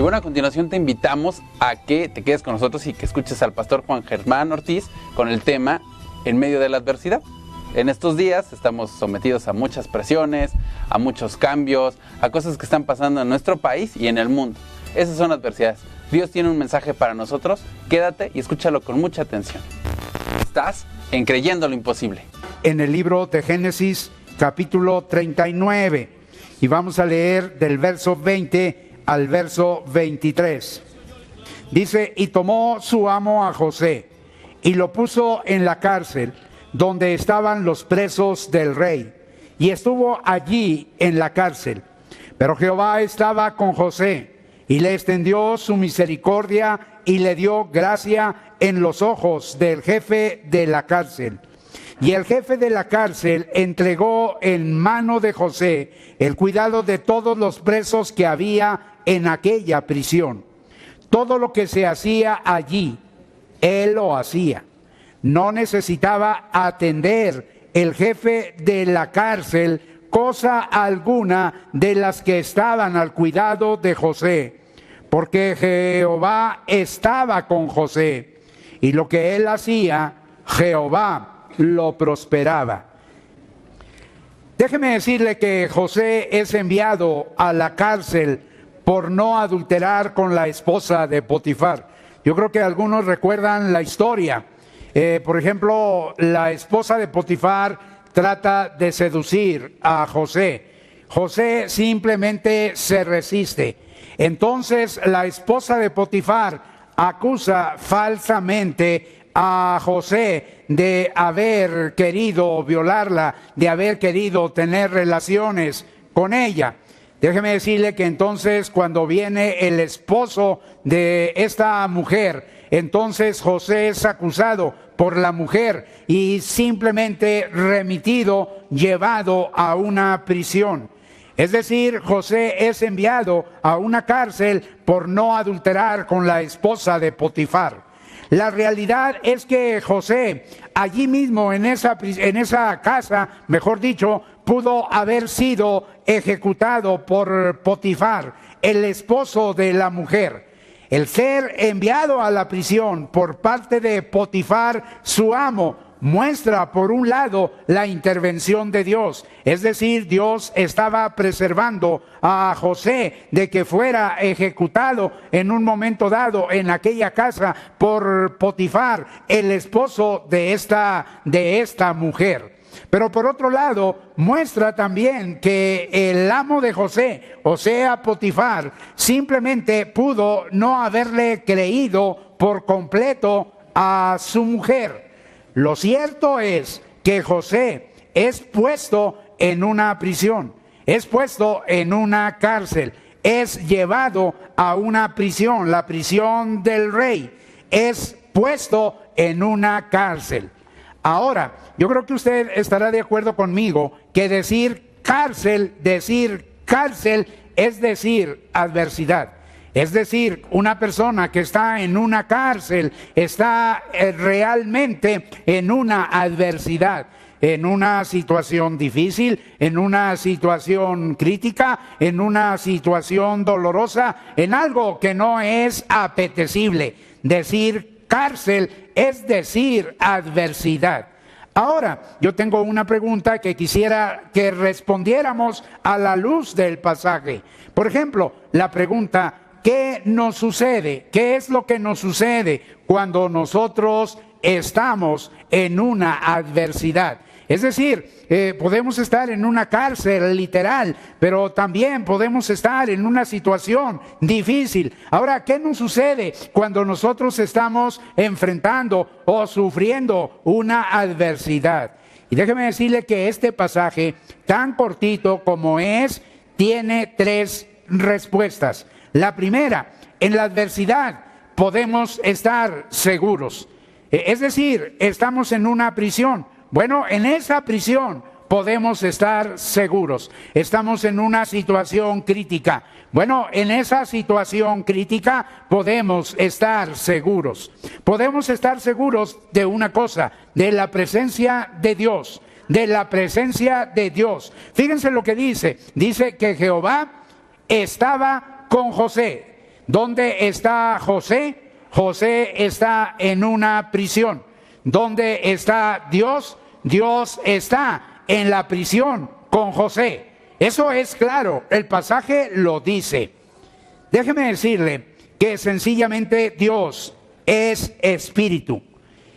Y bueno, a continuación te invitamos a que te quedes con nosotros y que escuches al pastor Juan Germán Ortiz con el tema En medio de la adversidad. En estos días estamos sometidos a muchas presiones, a muchos cambios, a cosas que están pasando en nuestro país y en el mundo. Esas son adversidades. Dios tiene un mensaje para nosotros. Quédate y escúchalo con mucha atención. Estás en Creyendo lo Imposible. En el libro de Génesis, capítulo 39, y vamos a leer del verso 20 al verso 23. Dice: y tomó su amo a José, y lo puso en la cárcel, donde estaban los presos del rey, y estuvo allí en la cárcel. Pero Jehová estaba con José, y le extendió su misericordia, y le dio gracia en los ojos del jefe de la cárcel. Y el jefe de la cárcel entregó en mano de José el cuidado de todos los presos que había en aquella prisión. Todo lo que se hacía allí, él lo hacía. No necesitaba atender el jefe de la cárcel cosa alguna de las que estaban al cuidado de José, porque Jehová estaba con José, y lo que él hacía, Jehová lo prosperaba. Déjeme decirle que José es enviado a la cárcel por no adulterar con la esposa de Potifar. Yo creo que algunos recuerdan la historia. Por ejemplo, la esposa de Potifar trata de seducir a José. José simplemente se resiste. Entonces la esposa de Potifar acusa falsamente a José de haber querido violarla, de haber querido tener relaciones con ella. Déjeme decirle que entonces cuando viene el esposo de esta mujer, entonces José es acusado por la mujer y simplemente remitido, llevado a una prisión. Es decir, José es enviado a una cárcel por no adulterar con la esposa de Potifar. La realidad es que José, allí mismo en esa casa, mejor dicho, pudo haber sido ejecutado por Potifar, el esposo de la mujer. El ser enviado a la prisión por parte de Potifar, su amo, muestra por un lado la intervención de Dios. Es decir, Dios estaba preservando a José de que fuera ejecutado en un momento dado en aquella casa por Potifar, el esposo de esta mujer. Pero por otro lado, muestra también que el amo de José, o sea Potifar, simplemente pudo no haberle creído por completo a su mujer. Lo cierto es que José es puesto en una prisión, es puesto en una cárcel, es llevado a una prisión, la prisión del rey, es puesto en una cárcel. Ahora, yo creo que usted estará de acuerdo conmigo que decir cárcel es decir adversidad. Es decir, una persona que está en una cárcel está realmente en una adversidad, en una situación difícil, en una situación crítica, en una situación dolorosa, en algo que no es apetecible. Decir cárcel es decir adversidad. Ahora, yo tengo una pregunta que quisiera que respondiéramos a la luz del pasaje. Por ejemplo, la pregunta: ¿qué nos sucede? ¿Qué es lo que nos sucede cuando nosotros estamos en una adversidad? Es decir, podemos estar en una cárcel literal, pero también podemos estar en una situación difícil. Ahora, ¿qué nos sucede cuando nosotros estamos enfrentando o sufriendo una adversidad? Y déjeme decirle que este pasaje, tan cortito como es, tiene tres respuestas. La primera: en la adversidad podemos estar seguros. Es decir, estamos en una prisión. Bueno, en esa prisión podemos estar seguros. Estamos en una situación crítica. Bueno, en esa situación crítica podemos estar seguros. Podemos estar seguros de una cosa: de la presencia de Dios. De la presencia de Dios. Fíjense lo que dice. Dice que Jehová estaba con José. ¿Dónde está José? José está en una prisión. ¿Dónde está Dios? Dios está en la prisión con José. Eso es claro, el pasaje lo dice. Déjeme decirle que sencillamente Dios es espíritu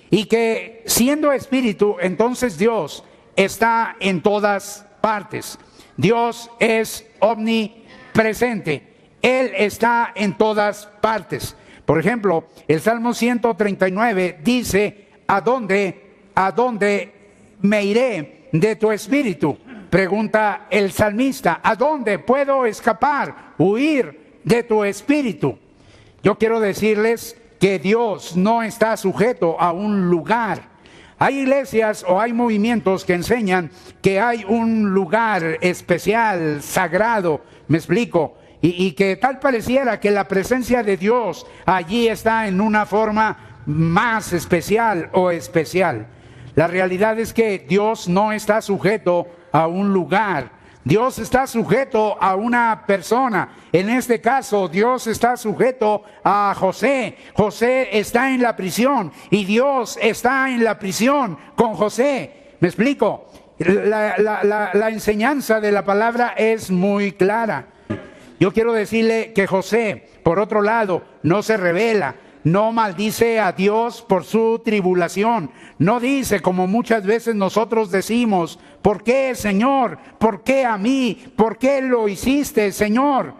y que siendo espíritu, entonces Dios está en todas partes. Dios es omnipresente, Él está en todas partes. Por ejemplo, el Salmo 139 dice, ¿a dónde me iré de tu espíritu? Pregunta el salmista, ¿a dónde puedo escapar, huir de tu espíritu? Yo quiero decirles que Dios no está sujeto a un lugar. Hay iglesias o hay movimientos que enseñan que hay un lugar especial, sagrado, me explico, y que tal pareciera que la presencia de Dios allí está en una forma más especial o especial. La realidad es que Dios no está sujeto a un lugar. Dios está sujeto a una persona. En este caso, Dios está sujeto a José. José está en la prisión y Dios está en la prisión con José. ¿Me explico? La enseñanza de la palabra es muy clara. Yo quiero decirle que José, por otro lado, no se rebela. No maldice a Dios por su tribulación. No dice, como muchas veces nosotros decimos, ¿por qué, Señor? ¿Por qué a mí? ¿Por qué lo hiciste, Señor?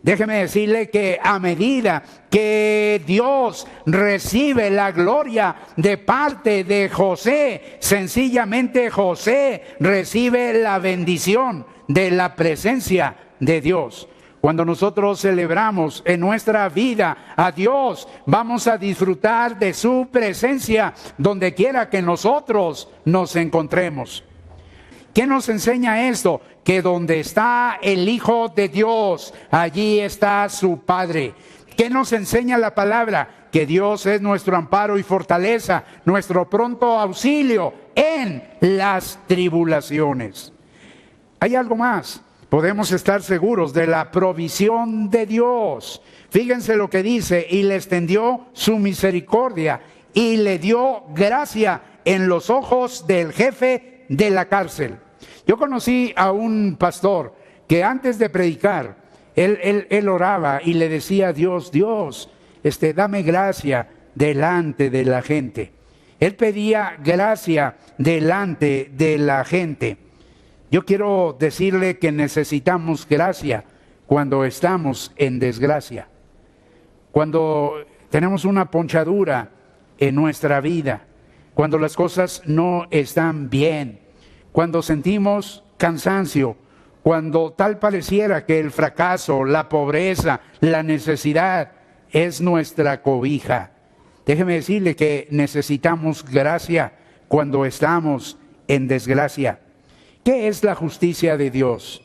Déjeme decirle que a medida que Dios recibe la gloria de parte de José, sencillamente José recibe la bendición de la presencia de Dios. Cuando nosotros celebramos en nuestra vida a Dios, vamos a disfrutar de su presencia donde quiera que nosotros nos encontremos. ¿Qué nos enseña esto? Que donde está el Hijo de Dios, allí está su Padre. ¿Qué nos enseña la palabra? Que Dios es nuestro amparo y fortaleza, nuestro pronto auxilio en las tribulaciones. Hay algo más. Podemos estar seguros de la provisión de Dios. Fíjense lo que dice, y le extendió su misericordia y le dio gracia en los ojos del jefe de la cárcel. Yo conocí a un pastor que antes de predicar, él oraba y le decía a Dios, dame gracia delante de la gente. Él pedía gracia delante de la gente. Yo quiero decirle que necesitamos gracia cuando estamos en desgracia, cuando tenemos una ponchadura en nuestra vida, cuando las cosas no están bien, cuando sentimos cansancio, cuando tal pareciera que el fracaso, la pobreza, la necesidad es nuestra cobija. Déjeme decirle que necesitamos gracia cuando estamos en desgracia. ¿Qué es la justicia de Dios?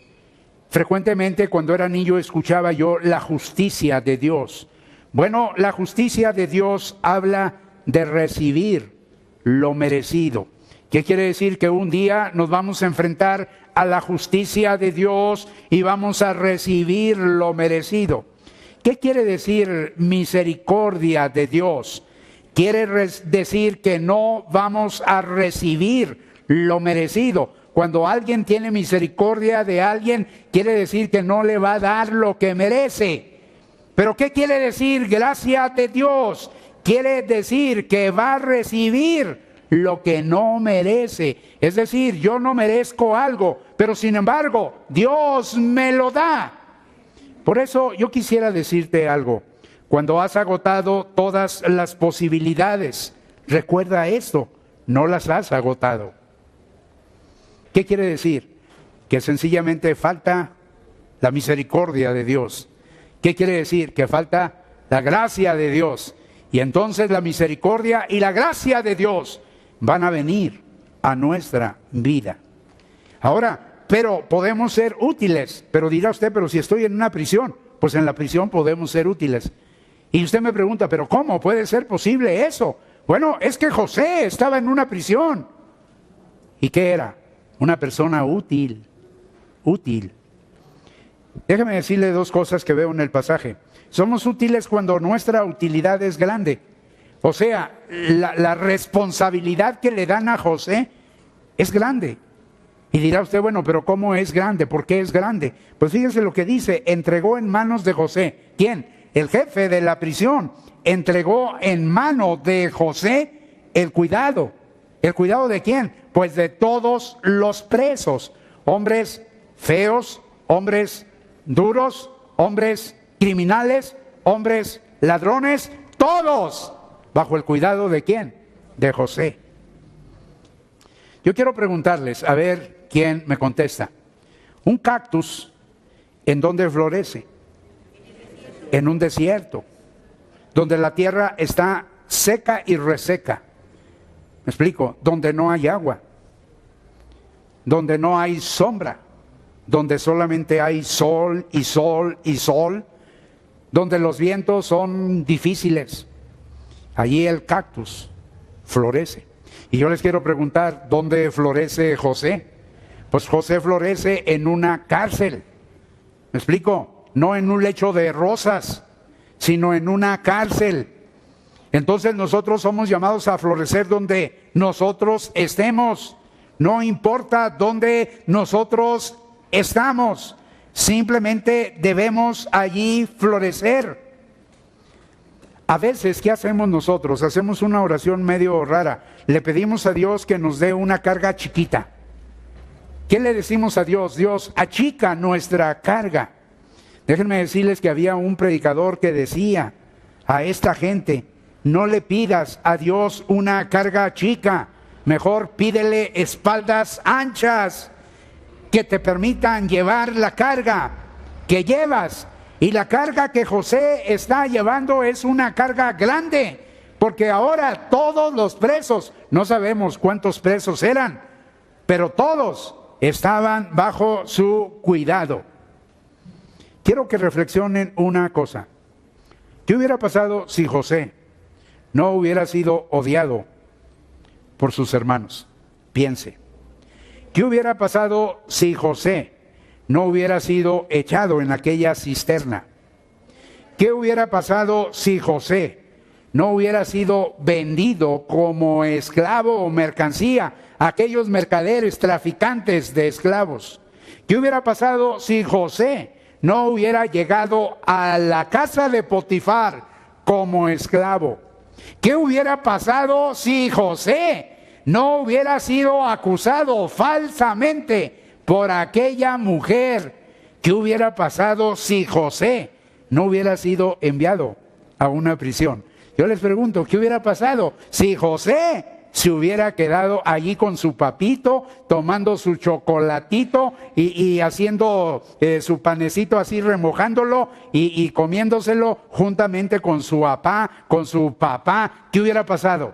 Frecuentemente cuando era niño escuchaba yo la justicia de Dios. Bueno, la justicia de Dios habla de recibir lo merecido. ¿Qué quiere decir? Que un día nos vamos a enfrentar a la justicia de Dios y vamos a recibir lo merecido. ¿Qué quiere decir misericordia de Dios? Quiere decir que no vamos a recibir lo merecido. Cuando alguien tiene misericordia de alguien, quiere decir que no le va a dar lo que merece. ¿Pero qué quiere decir gracia de Dios? Quiere decir que va a recibir lo que no merece. Es decir, yo no merezco algo, pero sin embargo, Dios me lo da. Por eso yo quisiera decirte algo. Cuando has agotado todas las posibilidades, recuerda esto, no las has agotado. ¿Qué quiere decir? Que sencillamente falta la misericordia de Dios. ¿Qué quiere decir? Que falta la gracia de Dios. Y entonces la misericordia y la gracia de Dios van a venir a nuestra vida. Ahora, pero podemos ser útiles. Pero dirá usted, pero si estoy en una prisión, pues en la prisión podemos ser útiles. Y usted me pregunta, ¿pero cómo puede ser posible eso? Bueno, es que José estaba en una prisión. ¿Y qué era? Una persona útil. Déjeme decirle dos cosas que veo en el pasaje. somos útiles cuando nuestra utilidad es grande. O sea, la responsabilidad que le dan a José es grande. Y dirá usted, bueno, pero ¿cómo es grande? ¿Por qué es grande? Pues fíjese lo que dice, entregó en manos de José. ¿Quién? El jefe de la prisión. Entregó en mano de José el cuidado. ¿El cuidado de quién? Pues de todos los presos. Hombres feos, hombres duros, hombres criminales, hombres ladrones, todos bajo el cuidado de quién? De José. Yo quiero preguntarles, a ver quién me contesta. Un cactus, ¿en dónde florece? En un desierto, donde la tierra está seca y reseca. ¿Me explico? Donde no hay agua, donde no hay sombra, donde solamente hay sol y sol y sol, donde los vientos son difíciles. Allí el cactus florece. Y yo les quiero preguntar, ¿dónde florece José? Pues José florece en una cárcel. ¿Me explico? No en un lecho de rosas, sino en una cárcel. Entonces nosotros somos llamados a florecer donde nosotros estemos. No importa dónde nosotros estamos, simplemente debemos allí florecer. A veces, ¿qué hacemos nosotros? Hacemos una oración medio rara. Le pedimos a Dios que nos dé una carga chiquita. ¿Qué le decimos a Dios? Dios, achica nuestra carga. Déjenme decirles que había un predicador que decía a esta gente, no le pidas a Dios una carga chica, mejor pídele espaldas anchas que te permitan llevar la carga que llevas. Y la carga que José está llevando es una carga grande, porque ahora todos los presos, no sabemos cuántos presos eran, pero todos estaban bajo su cuidado. Quiero que reflexionen una cosa. ¿Qué hubiera pasado si José no hubiera sido odiado por sus hermanos? Piense. ¿Qué hubiera pasado si José no hubiera sido echado en aquella cisterna? ¿Qué hubiera pasado si José no hubiera sido vendido como esclavo o mercancía a aquellos mercaderes, traficantes de esclavos? ¿Qué hubiera pasado si José no hubiera llegado a la casa de Potifar como esclavo? ¿Qué hubiera pasado si José no hubiera sido acusado falsamente por aquella mujer? ¿Qué hubiera pasado si José no hubiera sido enviado a una prisión? Yo les pregunto, ¿qué hubiera pasado si José se hubiera quedado allí con su papito, tomando su chocolatito y haciendo su panecito así, remojándolo y comiéndoselo juntamente con su papá, ¿Qué hubiera pasado?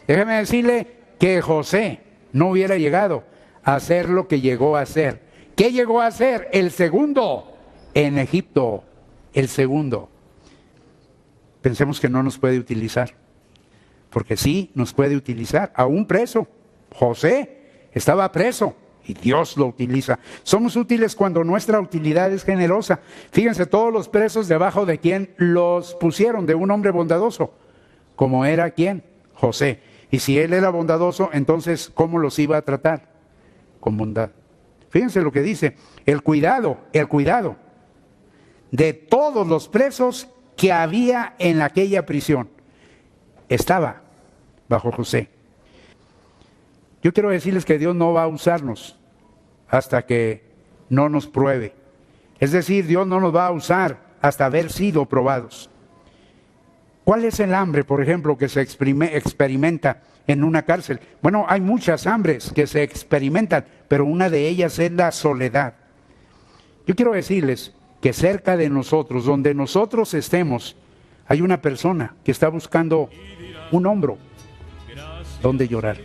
Déjeme decirle que José no hubiera llegado a hacer lo que llegó a hacer. ¿Qué llegó a hacer? El segundo en Egipto, el segundo. Pensemos que no nos puede utilizar, porque sí nos puede utilizar, aún preso. José estaba preso y Dios lo utiliza. Somos útiles cuando nuestra utilidad es generosa. Fíjense, todos los presos debajo de quién los pusieron, de un hombre bondadoso, como era quién, José. Y si él era bondadoso, entonces ¿cómo los iba a tratar? Con bondad. Fíjense lo que dice, el cuidado de todos los presos que había en aquella prisión estaba bajo José. Yo quiero decirles que Dios no va a usarnos hasta que no nos pruebe. Es decir, Dios no nos va a usar hasta haber sido probados. ¿Cuál es el hambre, por ejemplo, que se experimenta en una cárcel? Bueno, hay muchas hambres que se experimentan, pero una de ellas es la soledad. Yo quiero decirles que cerca de nosotros, donde nosotros estemos, hay una persona que está buscando un hombro donde llorar.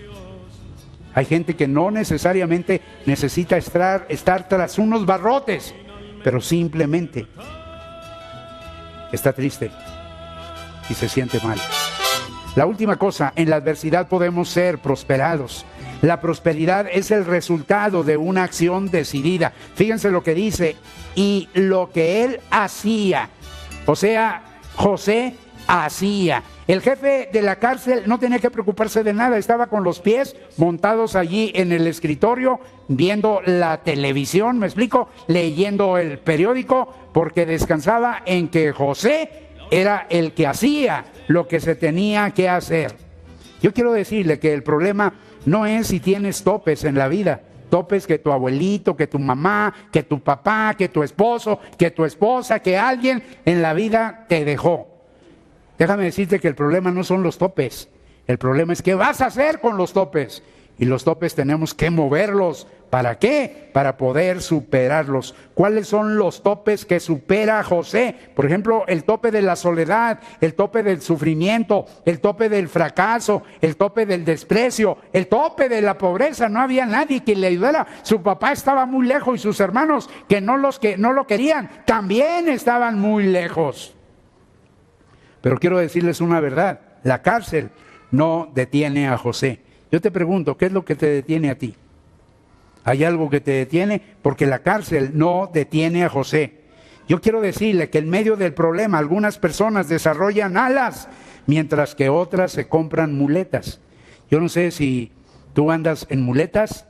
Hay gente que no necesariamente necesita estar tras unos barrotes, pero simplemente está triste y se siente mal. La última cosa, en la adversidad podemos ser prosperados. La prosperidad es el resultado de una acción decidida. Fíjense lo que dice, y lo que él hacía O sea, José hacía. El jefe de la cárcel no tenía que preocuparse de nada, estaba con los pies montados allí en el escritorio, viendo la televisión, ¿me explico? Leyendo el periódico, porque descansaba en que José era el que hacía lo que se tenía que hacer. Yo quiero decirle que el problema no es si tienes topes en la vida, topes que tu abuelito, que tu mamá, que tu papá, que tu esposo, que tu esposa, que alguien en la vida te dejó. Déjame decirte que el problema no son los topes, el problema es qué vas a hacer con los topes. Y los topes tenemos que moverlos. ¿Para qué? Para poder superarlos. ¿Cuáles son los topes que supera José? Por ejemplo, el tope de la soledad, el tope del sufrimiento, el tope del fracaso, el tope del desprecio, el tope de la pobreza. No había nadie que le ayudara. Su papá estaba muy lejos y sus hermanos que no lo querían también estaban muy lejos. Pero quiero decirles una verdad, la cárcel no detiene a José. Yo te pregunto, ¿qué es lo que te detiene a ti? ¿Hay algo que te detiene? Porque la cárcel no detiene a José. Yo quiero decirle que en medio del problema algunas personas desarrollan alas, mientras que otras se compran muletas. Yo no sé si tú andas en muletas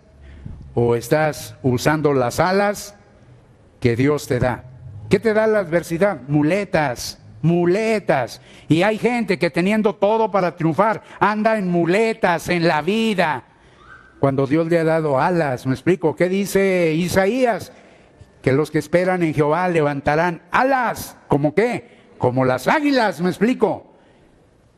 o estás usando las alas que Dios te da. ¿Qué te da la adversidad? Muletas. Y hay gente que teniendo todo para triunfar, anda en muletas en la vida, cuando Dios le ha dado alas. ¿Me explico? ¿Qué dice Isaías? Que los que esperan en Jehová levantarán alas. ¿Cómo qué? Como las águilas. ¿Me explico?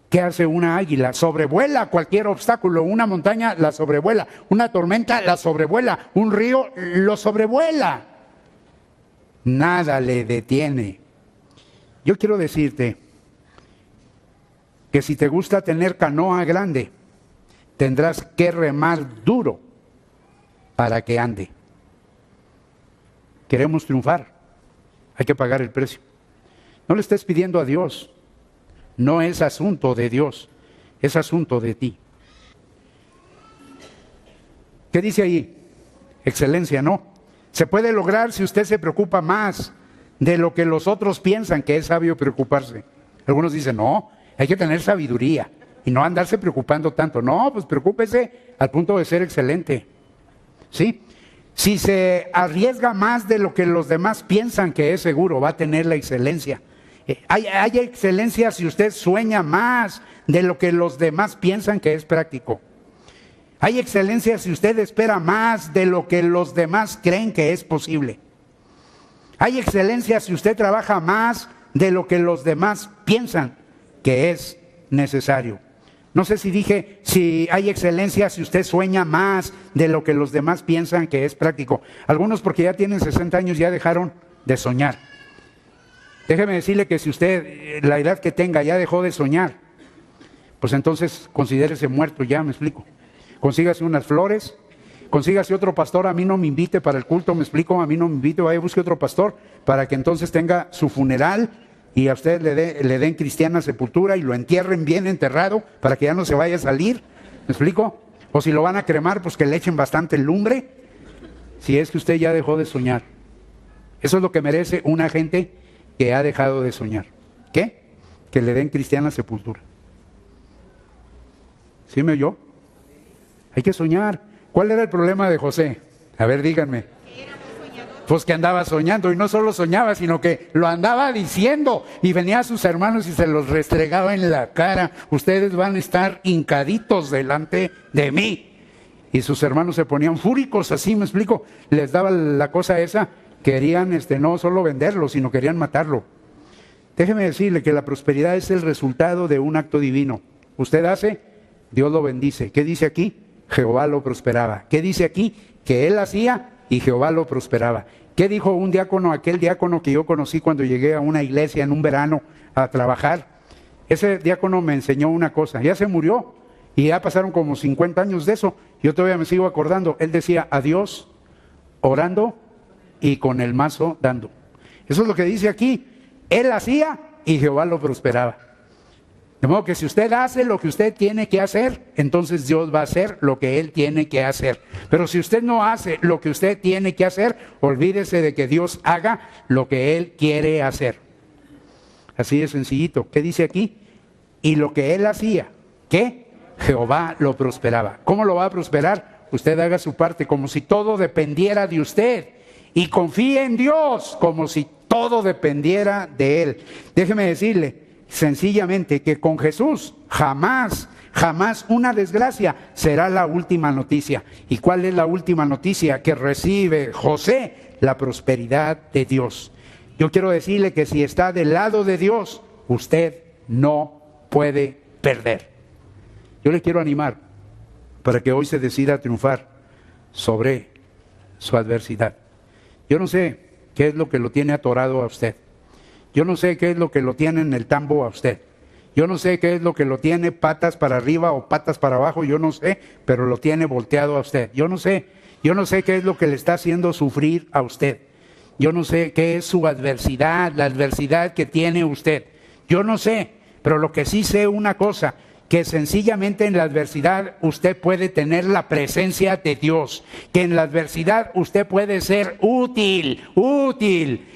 ¿Qué hace una águila? Sobrevuela cualquier obstáculo. Una montaña la sobrevuela, una tormenta la sobrevuela, un río lo sobrevuela. Nada le detiene. Yo quiero decirte que si te gusta tener canoa grande, tendrás que remar duro para que ande. Queremos triunfar, hay que pagar el precio. No le estés pidiendo a Dios, no es asunto de Dios, es asunto de ti. ¿Qué dice ahí? Excelencia, no. Se puede lograr si usted se preocupa más de lo que los otros piensan que es sabio preocuparse. Algunos dicen, no, hay que tener sabiduría y no andarse preocupando tanto. No, pues preocúpese al punto de ser excelente. ¿Sí? Si se arriesga más de lo que los demás piensan que es seguro, va a tener la excelencia. Hay excelencia si usted sueña más de lo que los demás piensan que es práctico. Hay excelencia si usted espera más de lo que los demás creen que es posible. Hay excelencia si usted trabaja más de lo que los demás piensan que es necesario. No sé si dije, si hay excelencia si usted sueña más de lo que los demás piensan que es práctico. Algunos porque ya tienen 60 años ya dejaron de soñar. Déjeme decirle que si usted, la edad que tenga, ya dejó de soñar, pues entonces considérese muerto ya, me explico. Consígase unas flores. Consígase otro pastor, a mí no me invite para el culto, me explico, a mí no me invite, vaya, busque otro pastor para que entonces tenga su funeral y a usted le den cristiana sepultura y lo entierren bien enterrado para que ya no se vaya a salir, ¿me explico? O si lo van a cremar, pues que le echen bastante lumbre, si es que usted ya dejó de soñar. Eso es lo que merece una gente que ha dejado de soñar. ¿Qué? Que le den cristiana sepultura. ¿Sí me oyó? Hay que soñar. ¿Cuál era el problema de José? A ver, díganme. Pues que andaba soñando, y no solo soñaba, sino que lo andaba diciendo, y venía a sus hermanos y se los restregaba en la cara. Ustedes van a estar hincaditos delante de mí. Y sus hermanos se ponían fúricos, así, me explico. Les daba la cosa esa, querían no solo venderlo, sino querían matarlo. Déjeme decirle que la prosperidad es el resultado de un acto divino. Usted hace, Dios lo bendice. ¿Qué dice aquí? Jehová lo prosperaba. ¿Qué dice aquí? Que él hacía y Jehová lo prosperaba. ¿Qué dijo un diácono, aquel diácono que yo conocí cuando llegué a una iglesia en un verano a trabajar? Ese diácono me enseñó una cosa, ya se murió y ya pasaron como 50 años de eso, yo todavía me sigo acordando. Él decía, a Dios orando y con el mazo dando. Eso es lo que dice aquí, él hacía y Jehová lo prosperaba. De modo que si usted hace lo que usted tiene que hacer, entonces Dios va a hacer lo que Él tiene que hacer. Pero si usted no hace lo que usted tiene que hacer, olvídese de que Dios haga lo que Él quiere hacer. Así de sencillito. ¿Qué dice aquí? Y lo que él hacía, ¿qué? Jehová lo prosperaba. ¿Cómo lo va a prosperar? Usted haga su parte como si todo dependiera de usted. Y confíe en Dios como si todo dependiera de Él. Déjeme decirle sencillamente que con Jesús jamás una desgracia será la última noticia. ¿Y cuál es la última noticia que recibe José? La prosperidad de Dios. Yo quiero decirle que si está del lado de Dios, usted no puede perder. Yo le quiero animar para que hoy se decida a triunfar sobre su adversidad. Yo no sé qué es lo que lo tiene atorado a usted. Yo no sé qué es lo que lo tiene en el tambo a usted. Yo no sé qué es lo que lo tiene patas para arriba o patas para abajo, yo no sé, pero lo tiene volteado a usted. Yo no sé qué es lo que le está haciendo sufrir a usted. Yo no sé qué es su adversidad, la adversidad que tiene usted. Yo no sé, pero lo que sí sé una cosa, que sencillamente en la adversidad usted puede tener la presencia de Dios, que en la adversidad usted puede ser útil,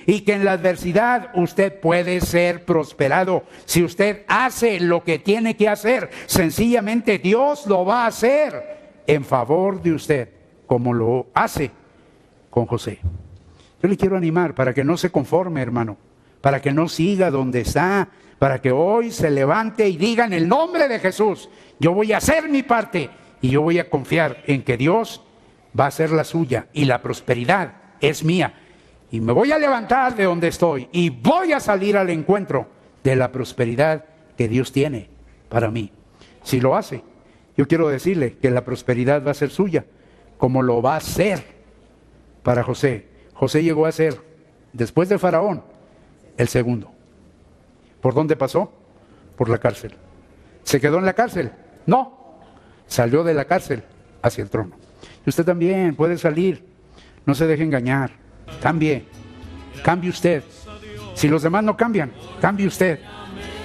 y que en la adversidad usted puede ser prosperado. Si usted hace lo que tiene que hacer, sencillamente Dios lo va a hacer en favor de usted, como lo hace con José. Yo le quiero animar para que no se conforme, hermano, para que no siga donde está, para que hoy se levante y diga en el nombre de Jesús, yo voy a hacer mi parte y yo voy a confiar en que Dios va a hacer la suya y la prosperidad es mía. Y me voy a levantar de donde estoy y voy a salir al encuentro de la prosperidad que Dios tiene para mí. Si lo hace, yo quiero decirle que la prosperidad va a ser suya, como lo va a ser para José. José llegó a ser, después de Faraón, el segundo. ¿Por dónde pasó? Por la cárcel. ¿Se quedó en la cárcel? No. Salió de la cárcel hacia el trono. Y usted también puede salir. No se deje engañar. Cambie usted. Si los demás no cambian, cambie usted.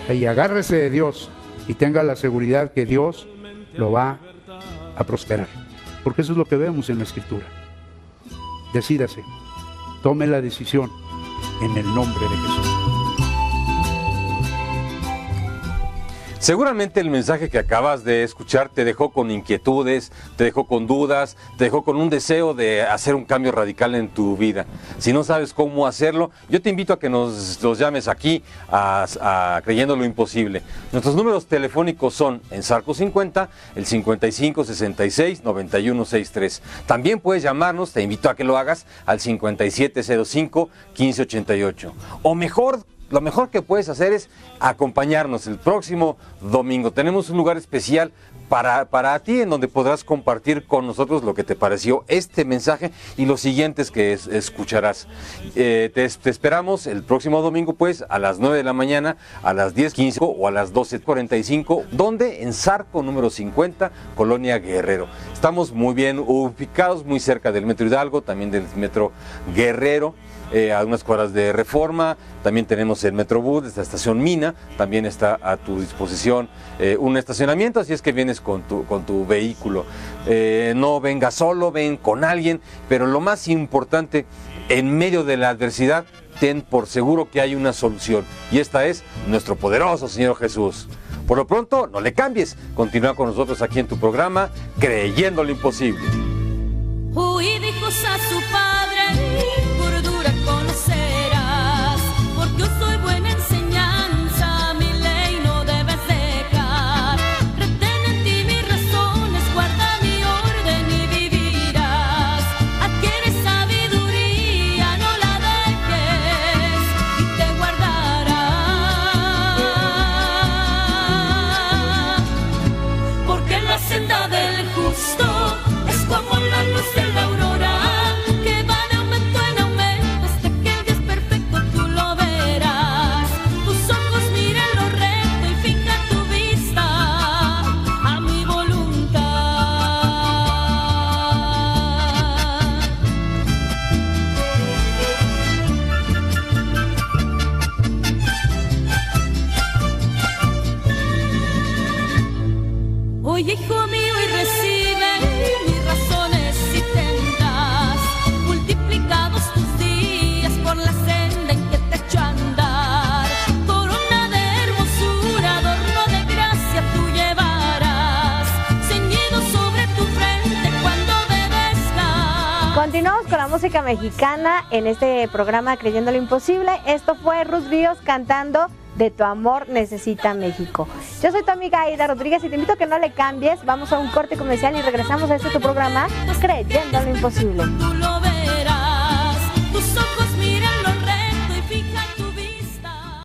Y agárrese de Dios y tenga la seguridad que Dios lo va a prosperar. Porque eso es lo que vemos en la Escritura. Decídase. Tome la decisión en el nombre de Jesús. Seguramente el mensaje que acabas de escuchar te dejó con inquietudes, te dejó con dudas, te dejó con un deseo de hacer un cambio radical en tu vida. Si no sabes cómo hacerlo, yo te invito a que nos llames aquí a Creyendo lo Imposible. Nuestros números telefónicos son en Zarco 50, el 55 66 91 63. También puedes llamarnos, te invito a que lo hagas, al 5705 1588. O mejor, lo mejor que puedes hacer es acompañarnos el próximo domingo. Tenemos un lugar especial para ti en donde podrás compartir con nosotros lo que te pareció este mensaje y los siguientes que escucharás. Te esperamos el próximo domingo pues a las 9 de la mañana, a las 10:15 o a las 12:45, donde en Zarco número 50, Colonia Guerrero. Estamos muy bien ubicados, muy cerca del Metro Hidalgo, también del Metro Guerrero. A unas cuadras de Reforma, también tenemos el Metrobús, esta estación Mina, también está a tu disposición un estacionamiento, así es que vienes con tu vehículo. No vengas solo, ven con alguien, pero lo más importante, en medio de la adversidad, ten por seguro que hay una solución, y esta es nuestro poderoso Señor Jesús. Por lo pronto, no le cambies, continúa con nosotros aquí en tu programa, Creyendo lo Imposible. Huid hijos a su padre, cordura conocerás, porque yo soy buena enseñanza, mi ley no debes dejar. Retén en ti mis razones, guarda mi orden y vivirás. Adquiere sabiduría, no la dejes y te guardará. Porque la senda del justo es como la luz de la aurora, que va de aumento en aumento hasta que el día es perfecto, tú lo verás. Tus ojos miren lo recto y fija tu vista a mi voluntad. Oye, hijo mío, y recibe mis razones si tendrás multiplicados tus días por la senda en que te echo a andar. Corona Continuamos con la música mexicana en este programa Creyendo lo Imposible. Esto fue Ruth Ríos cantando De tu amor necesita México. Yo soy tu amiga Aida Rodríguez y te invito a que no le cambies. Vamos a un corte comercial y regresamos a este tu programa Creyendo lo Imposible. Tú lo ves.